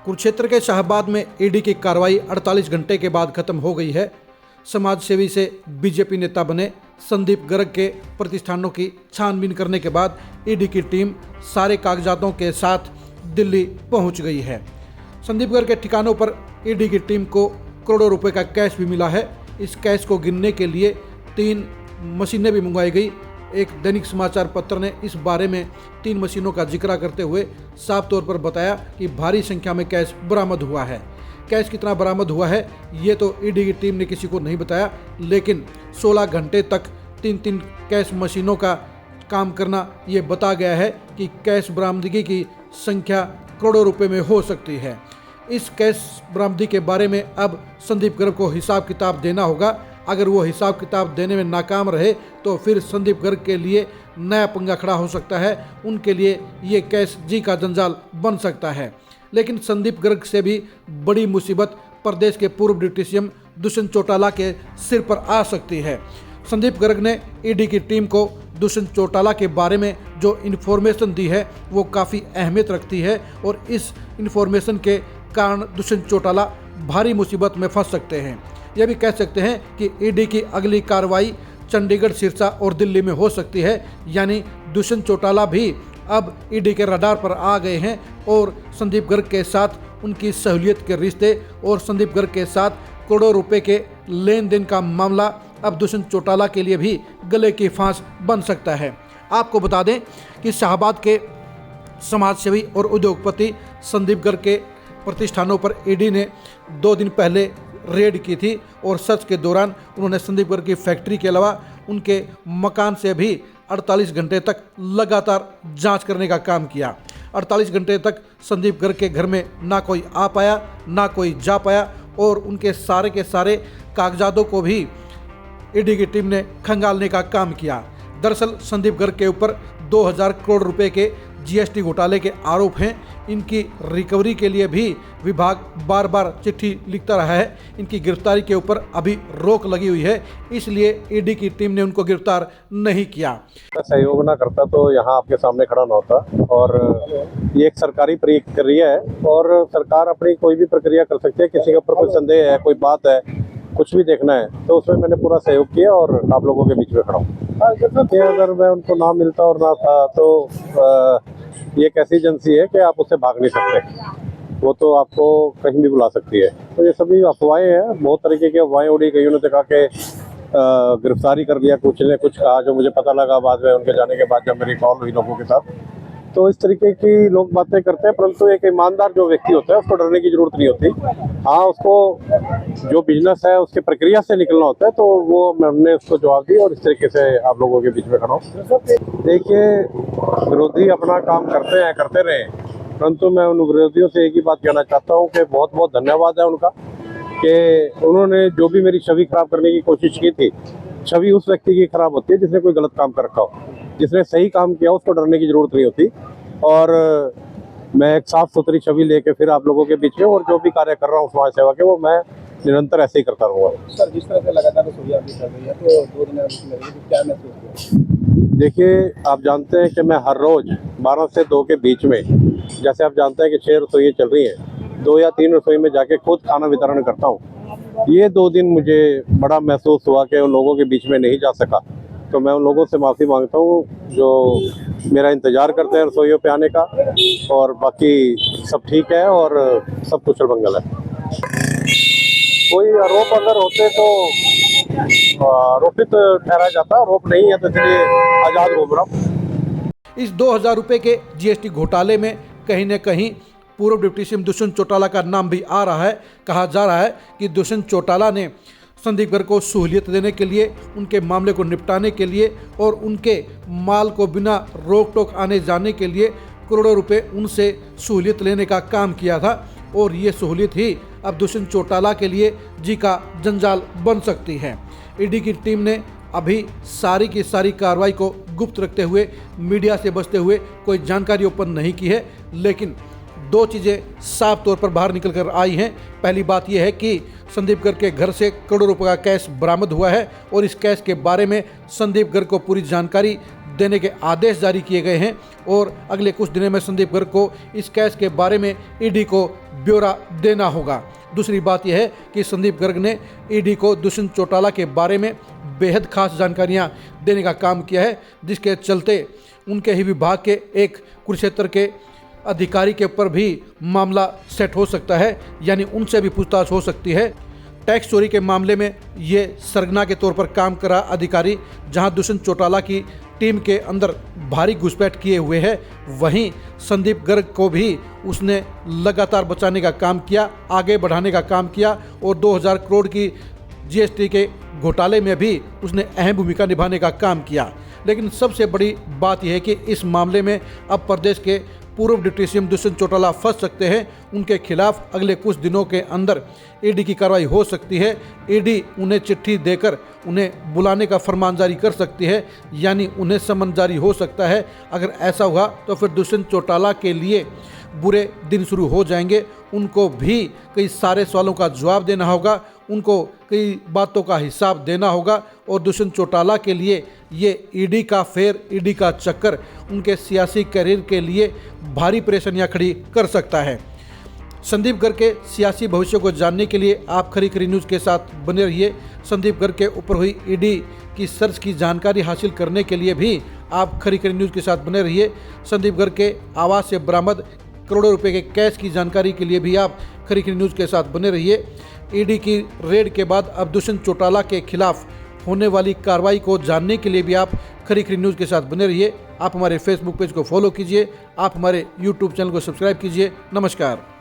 कुरुक्षेत्र के शाहबाद में ईडी की कार्रवाई 48 घंटे के बाद खत्म हो गई है। समाज सेवी से बीजेपी नेता बने संदीप गर्ग के प्रतिष्ठानों की छानबीन करने के बाद ईडी की टीम सारे कागजातों के साथ दिल्ली पहुंच गई है। संदीप गर्ग के ठिकानों पर ईडी की टीम को करोड़ों रुपए का कैश भी मिला है। इस कैश को गिनने के लिए 3 मशीनें भी मंगवाई गई। एक दैनिक समाचार पत्र ने इस बारे में 3 मशीनों का जिक्र करते हुए साफ तौर पर बताया कि भारी संख्या में कैश बरामद हुआ है। कैश कितना बरामद हुआ है ये तो ईडी की टीम ने किसी को नहीं बताया, लेकिन 16 घंटे तक 3 कैश मशीनों का काम करना ये बता गया है कि कैश बरामदगी की संख्या करोड़ों रुपए में हो सकती है। इस कैश बरामदगी के बारे में अब संदीप गर्ग को हिसाब किताब देना होगा। अगर वो हिसाब किताब देने में नाकाम रहे तो फिर संदीप गर्ग के लिए नया पंगा खड़ा हो सकता है। उनके लिए ये कैश जी का जंजाल बन सकता है। लेकिन संदीप गर्ग से भी बड़ी मुसीबत प्रदेश के पूर्व डिप्टी सीएम दुष्यंत चौटाला के सिर पर आ सकती है। संदीप गर्ग ने ईडी की टीम को दुष्यंत चौटाला के बारे में जो इन्फॉर्मेशन दी है वो काफ़ी अहमियत रखती है और इस इन्फॉर्मेशन के कारण दुष्यंत चौटाला भारी मुसीबत में फंस सकते हैं। यह भी कह सकते हैं कि ईडी की अगली कार्रवाई चंडीगढ़, सिरसा और दिल्ली में हो सकती है। यानी दुष्यंत चौटाला भी अब ईडी के रडार पर आ गए हैं और संदीप गर्ग के साथ उनकी सहूलियत के रिश्ते और संदीप गर्ग के साथ करोड़ों रुपए के लेन देन का मामला अब दुष्यंत चौटाला के लिए भी गले की फांस बन सकता है। आपको बता दें कि शाहबाद के समाजसेवी और उद्योगपति संदीप गर्ग के प्रतिष्ठानों पर ईडी ने 2 दिन पहले रेड की थी और सर्च के दौरान उन्होंने संदीप गर्ग की फैक्ट्री के अलावा उनके मकान से भी 48 घंटे तक लगातार जांच करने का काम किया। 48 घंटे तक संदीप गर्ग के घर में ना कोई आ पाया ना कोई जा पाया और उनके सारे के सारे कागजातों को भी ईडी की टीम ने खंगालने का काम किया। दरअसल संदीप गर्ग के ऊपर 2000 करोड़ रुपए के जीएसटी घोटाले के आरोप हैं। इनकी रिकवरी के लिए भी विभाग बार बार चिट्ठी लिखता रहा है। इनकी गिरफ्तारी के ऊपर अभी रोक लगी हुई है, इसलिए ईडी की टीम ने उनको गिरफ्तार नहीं किया। सहयोग ना करता तो यहाँ आपके सामने खड़ा ना होता। और ये एक सरकारी प्रक्रिया है और सरकार अपनी कोई भी प्रक्रिया कर सकती है। किसी के ऊपर कोई संदेह है, कोई बात है, कुछ भी देखना है तो उसमें मैंने पूरा सहयोग किया और आप लोगों के बीच में खड़ा हूँ। अगर मैं उनको ना मिलता और ना था तो ये एक ऐसी एजेंसी है कि आप उससे भाग नहीं सकते। वो तो आपको कहीं भी बुला सकती है। तो ये सभी अफवाहें हैं, बहुत तरीके की अफवाहें उड़ी। कईयों ने देखा कि गिरफ्तारी कर लिया, कुछ ने कुछ कहा जो मुझे पता लगा बाद में उनके जाने के बाद जब मेरी कॉल हुई लोगों के साथ। तो इस तरीके की लोग बातें करते हैं, परंतु एक ईमानदार जो व्यक्ति होता है उसको डरने की जरूरत नहीं होती। हाँ, उसको जो बिजनेस है उसकी प्रक्रिया से निकलना होता है, तो वो मैंने उसको जवाब दी और इस तरीके से आप लोगों के बीच में खड़ा हूँ। देखिए, विरोधी अपना काम करते हैं, करते रहे, परंतु मैं उन विरोधियों से एक ही बात कहना चाहता हूँ कि बहुत बहुत धन्यवाद है उनका कि उन्होंने जो भी मेरी छवि खराब करने की कोशिश की थी। छवि उस व्यक्ति की खराब होती है जिसने कोई गलत काम कर रखा हो। जिसने सही काम किया उसको डरने की जरूरत नहीं होती। और मैं एक साफ सुथरी छवि लेके फिर आप लोगों के बीच में और जो भी कार्य कर रहा हूँ समाज सेवा के, वो मैं निरंतर ऐसे ही करता रहूँगा। सर, जिस तरह से लगातार सुविधा भी कर रही है तो 2 दिन क्या महसूस हुआ? देखिए, आप जानते हैं कि मैं हर रोज 12 से 2 के बीच में, जैसे आप जानते हैं कि 6 रसोइयाँ चल रही हैं, 2 या 3 रसोई में जाके खुद खाना वितरण करता हूँ। ये 2 दिन मुझे बड़ा महसूस हुआ कि उन लोगों के बीच में नहीं जा सका, तो मैं उन लोगों से माफ़ी मांगता हूँ जो मेरा इंतज़ार करते हैं रसोइयों पे आने का। और बाकी सब ठीक है और सब कुशल मंगल है। कोई आरोप अगर होते तो आरोपित ठहराया जाता, आरोप नहीं है तो इसलिए आज़ाद घूम रहा हूँ। इस 2000 रुपये के जीएसटी घोटाले में कहीं न कहीं पूर्व डिप्टी सीएम दुष्यंत चौटाला का नाम भी आ रहा है। कहा जा रहा है कि दुष्यंत चौटाला ने संदीप गर्ग को सहूलियत देने के लिए, उनके मामले को निपटाने के लिए और उनके माल को बिना रोक टोक आने जाने के लिए करोड़ों रुपए उनसे सहूलियत लेने का काम किया था। और ये सहूलियत ही अब दुष्यंत चौटाला के लिए जी का जंजाल बन सकती है। ईडी की टीम ने अभी सारी की सारी कार्रवाई को गुप्त रखते हुए, मीडिया से बचते हुए कोई जानकारी ओपन नहीं की है, लेकिन 2 चीज़ें साफ तौर पर बाहर निकल कर आई हैं। पहली बात यह है कि संदीप गर्ग के घर से करोड़ों रुपए का कैश बरामद हुआ है और इस कैश के बारे में संदीप गर्ग को पूरी जानकारी देने के आदेश जारी किए गए हैं और अगले कुछ दिनों में संदीप गर्ग को इस केस के बारे में ईडी को ब्यौरा देना होगा। दूसरी बात यह है कि संदीप गर्ग ने ईडी को दुष्यंत चौटाला के बारे में बेहद खास जानकारियां देने का काम किया है, जिसके चलते उनके ही विभाग के एक कुरुक्षेत्र के अधिकारी के ऊपर भी मामला सेट हो सकता है, यानी उनसे भी पूछताछ हो सकती है। टैक्स चोरी के मामले में ये सरगना के तौर पर काम कर रहा अधिकारी जहां दुष्यंत चौटाला की टीम के अंदर भारी घुसपैठ किए हुए है, वहीं संदीप गर्ग को भी उसने लगातार बचाने का काम किया, आगे बढ़ाने का काम किया और 2000 करोड़ की जीएसटी के घोटाले में भी उसने अहम भूमिका निभाने का काम किया। लेकिन सबसे बड़ी बात यह है कि इस मामले में अब प्रदेश के पूर्व डिप्टी सीएम दुष्यंत चौटाला फंस सकते हैं। उनके खिलाफ अगले कुछ दिनों के अंदर ईडी की कार्रवाई हो सकती है। ईडी उन्हें चिट्ठी देकर उन्हें बुलाने का फरमान जारी कर सकती है, यानी उन्हें समन जारी हो सकता है। अगर ऐसा हुआ तो फिर दुष्यंत चौटाला के लिए बुरे दिन शुरू हो जाएंगे। उनको भी कई सारे सवालों का जवाब देना होगा, उनको कई बातों का हिसाब देना होगा और दुष्यंत चौटाला के लिए ये ईडी का फेर, ईडी का चक्कर उनके सियासी करियर के लिए भारी परेशानियां खड़ी कर सकता है। संदीप गर्ग के सियासी भविष्य को जानने के लिए आप खरी खरी न्यूज़ के साथ बने रहिए। संदीप गर्ग के ऊपर हुई ईडी की सर्च की जानकारी हासिल करने के लिए भी आप खरी खरी न्यूज़ के साथ बने रहिए। संदीप गर्ग के आवास से बरामद करोड़ों रुपए के कैश की जानकारी के लिए भी आप खरी खरी न्यूज़ के साथ बने रहिए। ईडी की रेड के बाद अब दुष्यंत चौटाला के खिलाफ होने वाली कार्रवाई को जानने के लिए भी आप खरी खरी न्यूज़ के साथ बने रहिए। आप हमारे फेसबुक पेज को फॉलो कीजिए, आप हमारे यूट्यूब चैनल को सब्सक्राइब कीजिए। नमस्कार।